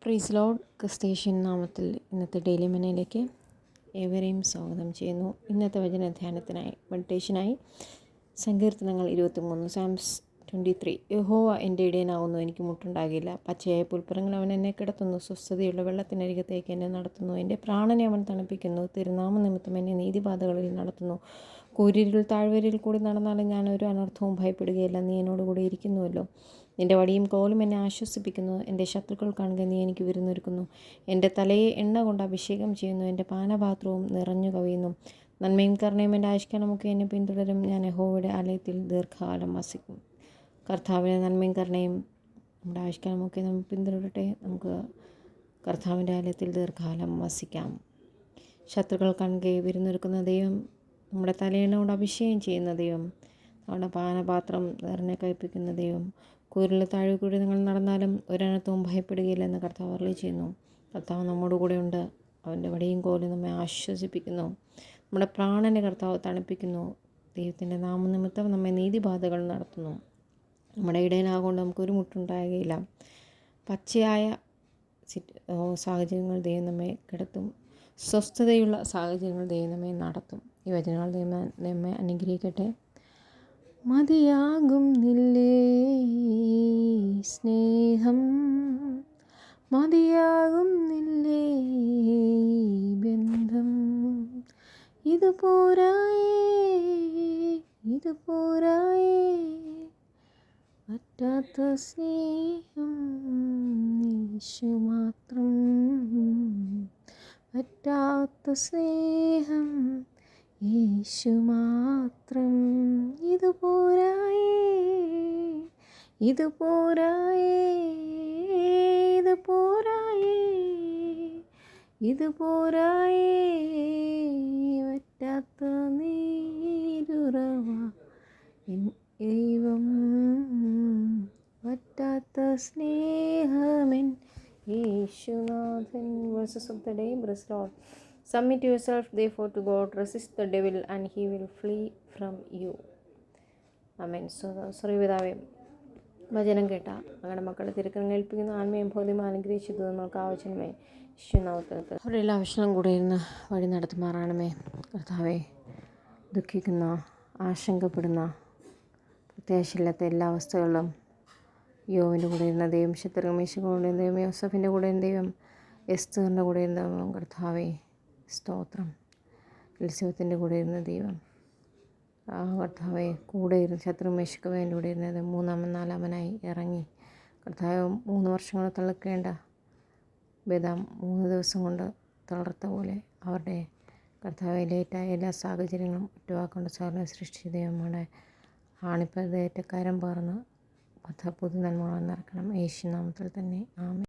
Praise Lord. ക്രിസ്തീഷ്യൻ നാമത്തിൽ ഇന്നത്തെ daily മനയിലേക്ക് ഏവരെയും സ്വാഗതം ചെയ്യുന്നു. ഇന്നത്തെ വചന ധ്യാനത്തിനായി മെഡിറ്റേഷനായി സങ്കീർത്തനങ്ങൾ 23, സാംസ് 23. യഹോവ എൻ്റെ ഇടയനാകുന്നു, എനിക്ക് മുട്ടുണ്ടാകില്ല. പച്ചയായ പുൽപ്പുറങ്ങൾ അവൻ എന്നെ കിടത്തുന്നു, സ്വസ്ഥതയുള്ള വെള്ളത്തിനരികത്തേക്ക് എന്നെ നടത്തുന്നു. എൻ്റെ പ്രാണനെ അവൻ തണുപ്പിക്കുന്നു, തിരുനാമ നിമിത്തം എന്നെ നീതിപാതകളിൽ നടത്തുന്നു. കൂരിരുൾ താഴ്വരയിൽ കൂടി നടന്നാലും ഞാൻ ഒരു അനർത്ഥവും ഭയപ്പെടുകയില്ല. നീ എന്നോട് കൂടെ ഇരിക്കുന്നുവല്ലോ. നിൻ്റെ വടിയും കോലും എന്നെ ആശ്വസിപ്പിക്കുന്നു. എൻ്റെ ശത്രുക്കൾ കാണുക, നീ എനിക്ക് വിരുന്നൊരുക്കുന്നു. എൻ്റെ തലയെ എണ്ണ കൊണ്ട് അഭിഷേകം ചെയ്യുന്നു, എൻ്റെ പാനപാത്രവും നിറഞ്ഞു കവിയുന്നു. നന്മയും കരുണയും എൻ്റെ ആയുഷ്കാലമൊക്കെ എന്നെ പിന്തുടരും. ഞാൻ യഹോവയുടെ ആലയത്തിൽ ദീർഘകാലം വസിക്കും. കർത്താവിൻ്റെ നന്മയും കരുണയും നമ്മുടെ ആയുഷ്കാലമൊക്കെ നമ്മൾ പിന്തുടരട്ടെ. നമുക്ക് കർത്താവിൻ്റെ ആലയത്തിൽ ദീർഘകാലം വസിക്കാം. ശത്രുക്കൾ കാണുക, വിരുന്നൊരുക്കുന്ന ദൈവം, നമ്മുടെ തലയെണ്ണ കൊണ്ട് അഭിഷേകം ചെയ്യുന്ന ദൈവം, നമ്മുടെ പാനപാത്രം നിറഞ്ഞു കയ്പിക്കുന്ന ദൈവം. കൂരിൽ താഴെ കൂടി നിങ്ങൾ നടന്നാലും ഒരനർത്ഥവും ഭയപ്പെടുകയില്ല എന്ന് കർത്താവ് അരുളി ചെയ്യുന്നു. കർത്താവ് നമ്മോട് കൂടെ ഉണ്ട്. അവൻ്റെ വടിയും കോലും നമ്മെ ആശ്വസിപ്പിക്കുന്നു. നമ്മുടെ പ്രാണനെ കർത്താവ് തണുപ്പിക്കുന്നു. ദൈവത്തിൻ്റെ നാമനിമിത്തം നമ്മെ നീതിപാതകൾ നടത്തുന്നു. നമ്മുടെ ഇടയനാകൊണ്ട് നമുക്കൊരു മുട്ടുണ്ടാകുകയില്ല. പച്ചയായ സാഹചര്യങ്ങൾ ദൈവം നമ്മെ കിടത്തും. സ്വസ്ഥതയുള്ള സാഹചര്യങ്ങൾ ദൈവം നമ്മെ നടത്തും. ഈ വചനങ്ങൾ ദൈവം നമ്മെ അനുഗ്രഹിക്കട്ടെ. മതിയാകുന്നില്ലേ സ്നേഹം, മതിയാകുന്നില്ലേ ബന്ധം, ഇത് പോരായേ, ഇത് പോരായേ, പറ്റാത്ത സ്നേഹം യേശു മാത്രം, പറ്റാത്ത സ്നേഹം യേശു മാത്രം. ഇത് പോരായേ, ഇത് പോരായേ, ഇത് പോരായേ, ഇത് പോരായേ, പറ്റാത്ത നീരുറവ ദൈവം, പറ്റാത്ത സ്നേഹമെൻ യേശുനാഥൻ. Verses of the day. Praise Lord. Submit yourself therefore to God, resist the devil and he will flee from you. ആമേൻ. പിതാവേ, വചനം കേട്ട ഞങ്ങളുടെ മക്കളെ തിരുക്കരങ്ങളിൽ ഏൽപ്പിക്കുന്ന ആത്മീയം ഭൗതികം അനുഗ്രഹിച്ചത് നമ്മൾക്ക് ആവശ്യമേ ശിശുനാമത്തിൽ അവരുടെ എല്ലാ ആവശ്യങ്ങളും കൂടെ ഇരുന്ന് വഴി നടത്തുമാറാണമേ. കർത്താവെ, ദുഃഖിക്കുന്ന, ആശങ്കപ്പെടുന്ന, പ്രത്യാശയില്ലാത്ത എല്ലാ അവസ്ഥകളിലും യോവിൻ്റെ കൂടെ ഇരുന്ന ദൈവം, ശത്രുഘ്മേശിൻ്റെ കൂടെ ദൈവം, യോസഫിൻ്റെ കൂടെ ദൈവം, എസ്തറിൻ്റെ കൂടെ ഇരുന്ന കർത്താവെ സ്തോത്രം. എലിസബത്തിൻ്റെ കൂടെ ഇരുന്ന ദൈവം, കർത്താവെ കൂടെ ഇരുന്ന് ശത്രുഘ്മേശിക്ക് വേണ്ടി കൂടെ ഇരുന്നത് 3-ാമൻ 4-ാമനായി ഇറങ്ങി. കർത്താവ് 3 വർഷങ്ങൾ തളർക്കേണ്ട ബദാം 3 ദിവസം കൊണ്ട് തളർത്ത പോലെ അവരുടെ കർത്താവെ ലേറ്റായ എല്ലാ സാഹചര്യങ്ങളും ഒറ്റവാക്കൊണ്ട് സാറിനെ സൃഷ്ടിച്ച ദൈവങ്ങളുടെ ആണിപ്പതേറ്റ കരം പാർന്ന് പുതു നന്മകൾ നിറക്കണം. യേശുനാമത്തിൽ തന്നെ ആമേൻ.